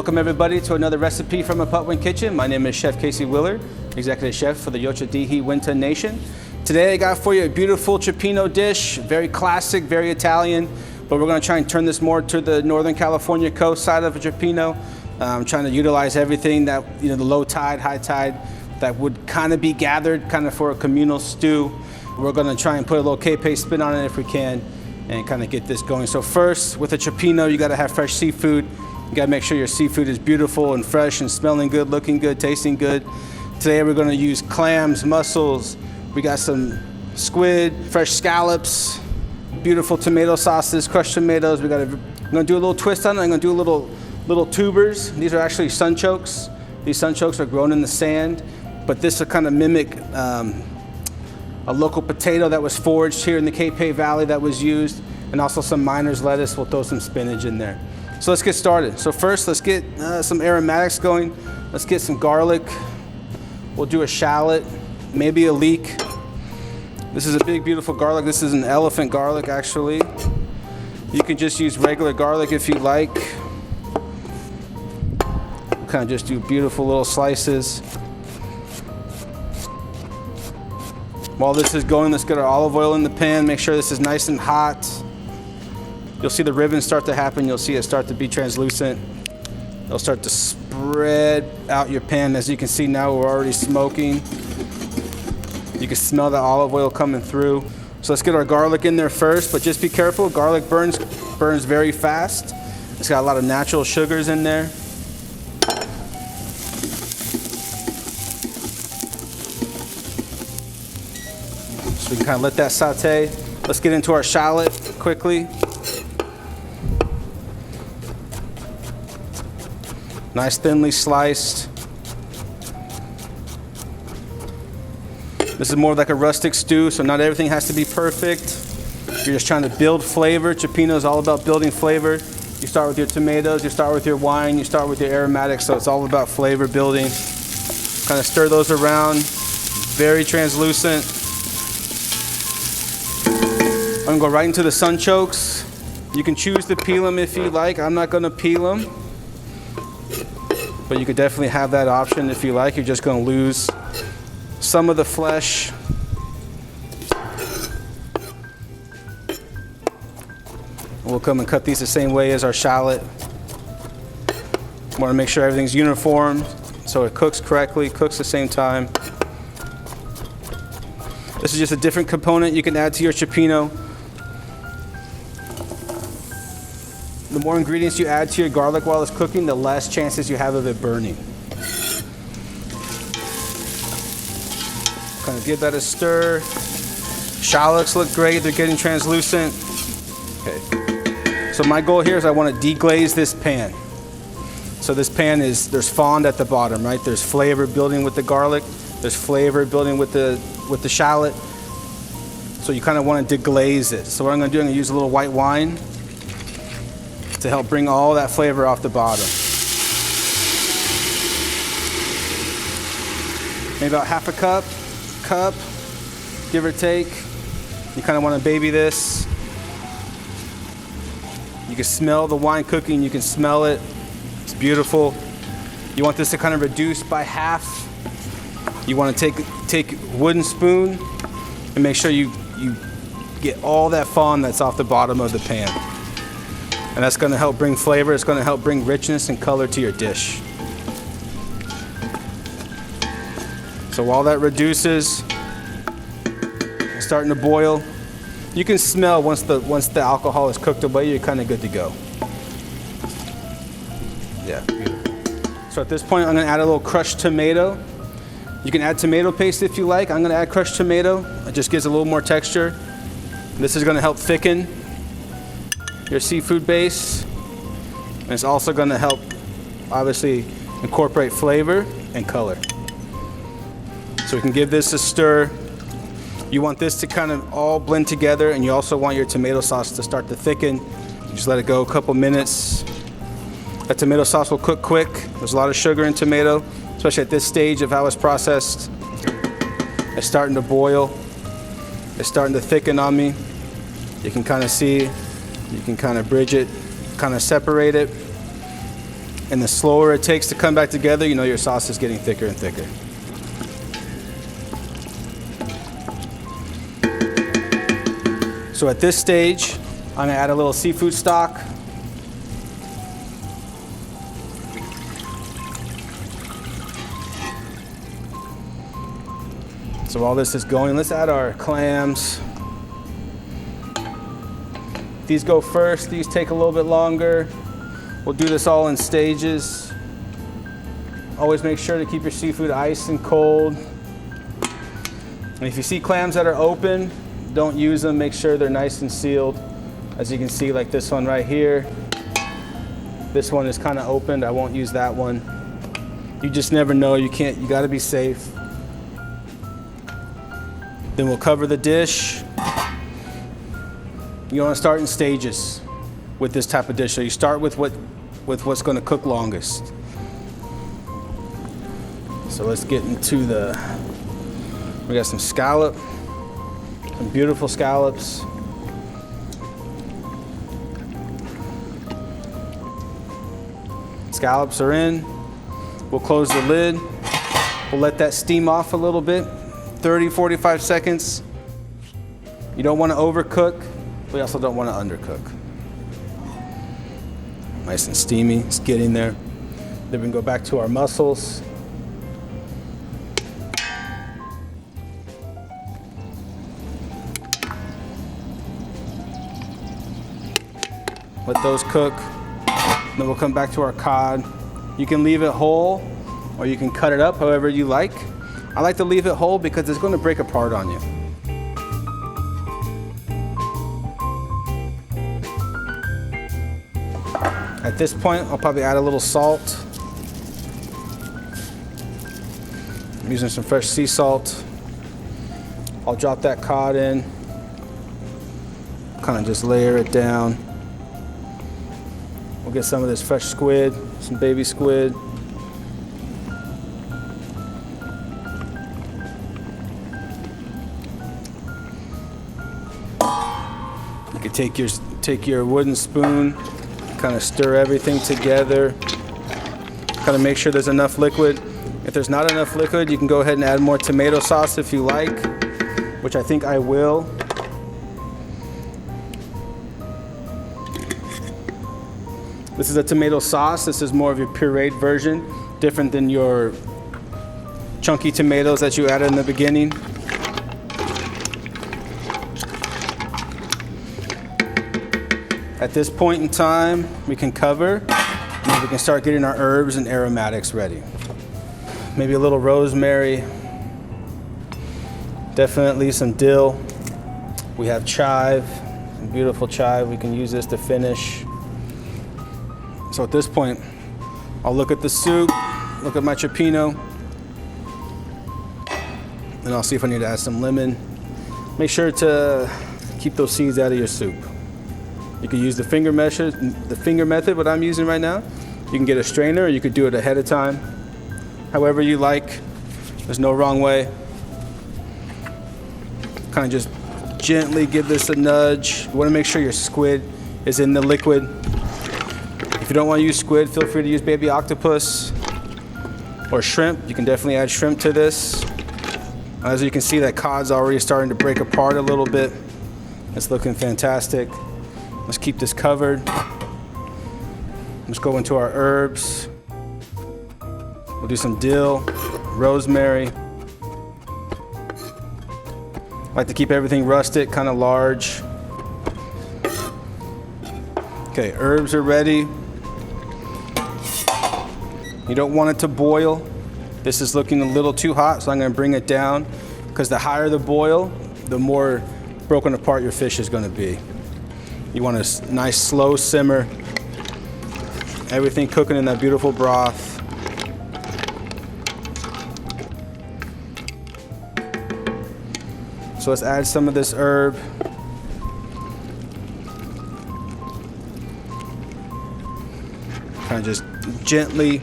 Welcome everybody to another recipe from a Putwin Kitchen. My name is Chef Casey Willard, Executive Chef for the Yocha Dihi Winta Nation. Today I got for you a beautiful Cioppino dish, very classic, very Italian, but we're going to try and turn this more to the Northern California coast side of a Cioppino. I'm trying to utilize everything that, the low tide, high tide, that would kind of be gathered kind of for a communal stew. We're going to try and put a little cape spin on it if we can and kind of get this going. So first, with a Cioppino, you got to have fresh seafood. You gotta make sure your seafood is beautiful and fresh and smelling good, looking good, tasting good. Today we're gonna use clams, mussels, we got some squid, fresh scallops, beautiful tomato sauces, crushed tomatoes. I'm gonna do a little twist on it. I'm gonna do little tubers. These are actually sunchokes. These sunchokes are grown in the sand, but this will kind of mimic a local potato that was foraged here in the Cape Valley that was used, and also some miner's lettuce. We'll throw some spinach in there. So let's get started. So first, let's get some aromatics going. Let's get some garlic. We'll do a shallot, maybe a leek. This is a big, beautiful garlic. This is an elephant garlic, actually. You can just use regular garlic if you like. We'll kind of just do beautiful little slices. While this is going, let's get our olive oil in the pan. Make sure this is nice and hot. You'll see the ribbons start to happen. You'll see it start to be translucent. It'll start to spread out your pan. As you can see now, we're already smoking. You can smell the olive oil coming through. So let's get our garlic in there first, but just be careful. Garlic burns very fast. It's got a lot of natural sugars in there. So we can kind of let that saute. Let's get into our shallot quickly. Nice thinly sliced. This is more like a rustic stew, so not everything has to be perfect. You're just trying to build flavor. Cioppino is all about building flavor. You start with your tomatoes, you start with your wine, you start with your aromatics, so it's all about flavor building. Kind of stir those around, very translucent. I'm gonna go right into the sunchokes. You can choose to peel them if you like. I'm not gonna peel them. But you could definitely have that option if you like. You're just going to lose some of the flesh. We'll come and cut these the same way as our shallot. Want to make sure everything's uniform so it cooks correctly, cooks the same time. This is just a different component you can add to your Cioppino. The more ingredients you add to your garlic while it's cooking, the less chances you have of it burning. Kind of give that a stir. Shallots look great, they're getting translucent. Okay. So my goal here is I want to deglaze this pan. So this pan there's fond at the bottom, right? There's flavor building with the garlic. There's flavor building with the shallot. So you kind of want to deglaze it. So what I'm going to do, I'm going to use a little white wine to help bring all that flavor off the bottom. Maybe about half a cup, give or take. You kind of want to baby this. You can smell the wine cooking, you can smell it. It's beautiful. You want this to kind of reduce by half. You want to take a wooden spoon and make sure you get all that fond that's off the bottom of the pan. And that's going to help bring flavor. It's going to help bring richness and color to your dish. So while that reduces, it's starting to boil. You can smell once the alcohol is cooked away, you're kind of good to go. Yeah, beautiful. So at this point, I'm going to add a little crushed tomato. You can add tomato paste if you like. I'm going to add crushed tomato. It just gives a little more texture. This is going to help thicken your seafood base, and it's also going to help obviously incorporate flavor and color. So we can give this a stir. You want this to kind of all blend together, and you also want your tomato sauce to start to thicken. Just let it go a couple minutes. That tomato sauce will cook quick. There's a lot of sugar in tomato, especially at this stage of how it's processed. It's starting to boil. It's starting to thicken on me. You can kind of see, you can kind of bridge it, kind of separate it. And the slower it takes to come back together, you know your sauce is getting thicker and thicker. So at this stage, I'm gonna add a little seafood stock. So while this is going, let's add our clams. These go first, these take a little bit longer. We'll do this all in stages. Always make sure to keep your seafood ice and cold. And if you see clams that are open, don't use them. Make sure they're nice and sealed. As you can see, like this one right here. This one is kind of opened. I won't use that one. You just never know. You gotta be safe. Then we'll cover the dish. You want to start in stages with this type of dish. So you start with what's going to cook longest. So let's get into we got some scallop, some beautiful scallops. Scallops are in. We'll close the lid. We'll let that steam off a little bit, 30, 45 seconds. You don't want to overcook. We also don't want to undercook. Nice and steamy, it's getting there. Then we can go back to our mussels. Let those cook. Then we'll come back to our cod. You can leave it whole or you can cut it up however you like. I like to leave it whole because it's going to break apart on you. At this point, I'll probably add a little salt. I'm using some fresh sea salt. I'll drop that cod in. Kind of just layer it down. We'll get some of this fresh squid, some baby squid. You could take your wooden spoon, kind of stir everything together. Kind of make sure there's enough liquid. If there's not enough liquid, you can go ahead and add more tomato sauce if you like, which I think I will. This is a tomato sauce. This is more of your pureed version, different than your chunky tomatoes that you added in the beginning. At this point in time, we can cover, and we can start getting our herbs and aromatics ready. Maybe a little rosemary, definitely some dill. We have chive, some beautiful chive. We can use this to finish. So at this point, I'll look at the soup, look at my cioppino, and I'll see if I need to add some lemon. Make sure to keep those seeds out of your soup. You can use the finger method, what I'm using right now. You can get a strainer, or you could do it ahead of time. However you like, there's no wrong way. Kind of just gently give this a nudge. You want to make sure your squid is in the liquid. If you don't want to use squid, feel free to use baby octopus or shrimp. You can definitely add shrimp to this. As you can see, that cod's already starting to break apart a little bit. It's looking fantastic. Let's keep this covered. Let's go into our herbs. We'll do some dill, rosemary. I like to keep everything rustic, kind of large. Okay, herbs are ready. You don't want it to boil. This is looking a little too hot, so I'm going to bring it down, because the higher the boil, the more broken apart your fish is going to be. You want a nice slow simmer. Everything cooking in that beautiful broth. So let's add some of this herb. Kind of just gently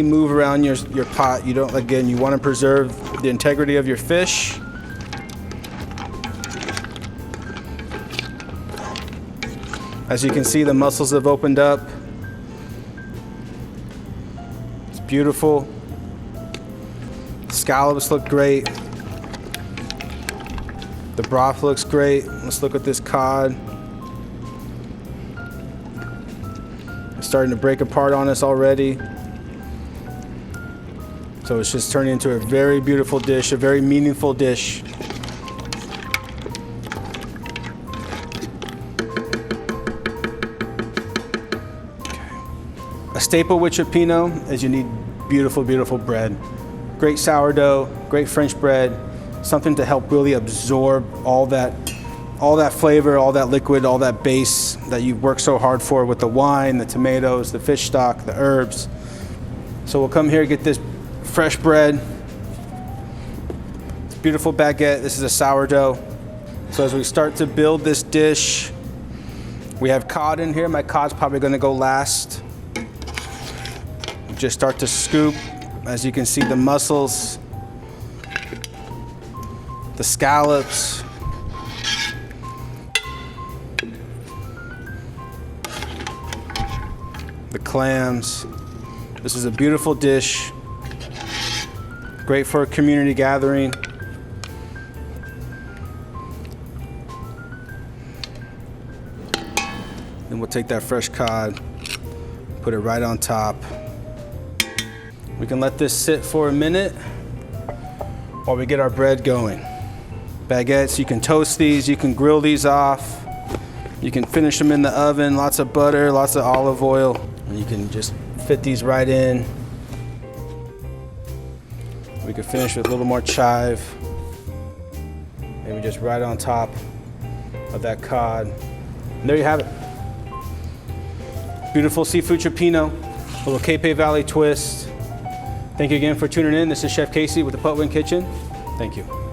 move around your pot. You don't, again, you want to preserve the integrity of your fish. As you can see, the mussels have opened up. beautiful. Scallops look great. The broth looks great. Let's look at this cod. It's starting to break apart on us already. So it's just turning into a very beautiful dish, a very meaningful dish. A staple with Cioppino is you need beautiful, beautiful bread. Great sourdough, great French bread, something to help really absorb all that flavor, all that liquid, all that base that you've worked so hard for with the wine, the tomatoes, the fish stock, the herbs. So we'll come here and get this fresh bread. Beautiful baguette. This is a sourdough. So as we start to build this dish, we have cod in here. My cod's probably going to go last. Just start to scoop. As you can see, the mussels, the scallops, the clams. This is a beautiful dish. Great for a community gathering. Then we'll take that fresh cod, put it right on top. We can let this sit for a minute while we get our bread going. Baguettes, you can toast these, you can grill these off, you can finish them in the oven, lots of butter, lots of olive oil, and you can just fit these right in. We can finish with a little more chive, maybe just right on top of that cod. And there you have it. Beautiful seafood Cioppino, a little Cape Valley twist. Thank you again for tuning in. This is Chef Casey with the Putwin Kitchen. Thank you.